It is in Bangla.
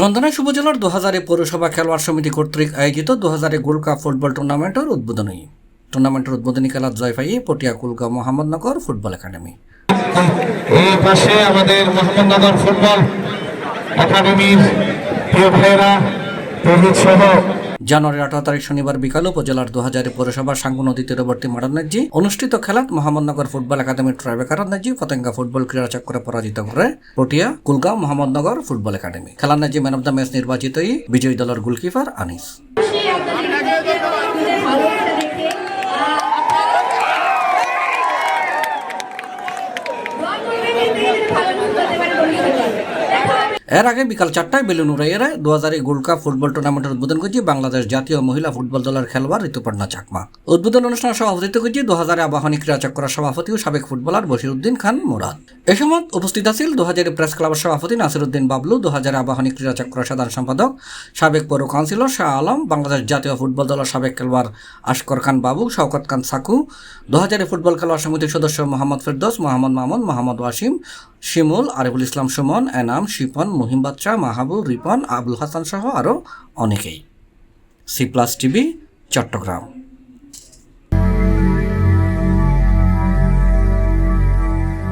চন্দনাইশ উপজেলার 2000 পৌরসভা খেলোয়াড় সমিতি কর্তৃক আয়োজিত 2000 গোল্ড কাপ ফুটবল টুর্নামেন্টের উদ্বোধনী খেলার জয় পাইয়ে পটিয়া কুলগাঁও মোহাম্মদনগর ফুটবল একাডেমি। এই পাশে আমাদের মোহাম্মদনগর ফুটবল একাডেমির প্রিয় ভাইয়েরা রোহিত সহ জানুয়ারির 18 তারিখ শনিবার বিকাল উপজেলার 2000 পৌরসভার সাঙ্গু নদী তীরবর্তী মারান্নাজি অনুষ্ঠিত খেলাত মোহাম্মদনগর ফুটবল একাডেমির ট্রাইবেকারান্নাজি পতেঙ্গা ফুটবল ক্রীড়া চক্রে পরাজিত করে পটিয়া কুলগাঁও মোহাম্মদনগর ফুটবল একাডেমি। খেলান্নাজি ম্যান অব দ্য ম্যাচ নির্বাচিত বিজয়ী দলের গোলকিপার আনিস। এর আগে বিকাল 4টায় বেলুন উড়াইয়ের 2000 গোল্ড কাপ ফুটবল টুর্নামেন্টের উদ্বোধন করছে বাংলাদেশ জাতীয় মহিলা ফুটবল দলের খেলোয়াড় ঋতুপর্ণা চাকমা। উদ্বোধন অনুষ্ঠানে সভাপতিত্ব করছে 2000 আবাহনী ক্রীড়া চক্রের সভাপতি ও সাবেক ফুটবলার বশিরউদ্দিন খান মুরাদ। এ সময় উপস্থিত আছেন 2000 প্রেস ক্লাবের সভাপতি নাসিরউদ্দিন বাবলু, 2000 আবাহনী ক্রীড়া চক্রের সাধারণ সম্পাদক সাবেক পৌর কাউন্সিলর শাহ আলম, বাংলাদেশ জাতীয় ফুটবল দলের সাবেক খেলোয়াড় আশকর খান বাবু, শওকত খান সাকু, 2000 ফুটবল খেলোয়াড় সমিতির সদস্য মোহাম্মদ ফেরদৌস, মোহাম্মদ মামুন, মোহাম্মদ ওয়াসিম, শিমুল, আরিফুল ইসলাম সুমন, এনাম, শিপন, মুহিম বাচ্চা, মাহাবুব, রিপন, আবুল হাসান সহ আরও অনেকেই। C plus TV, Chittagong.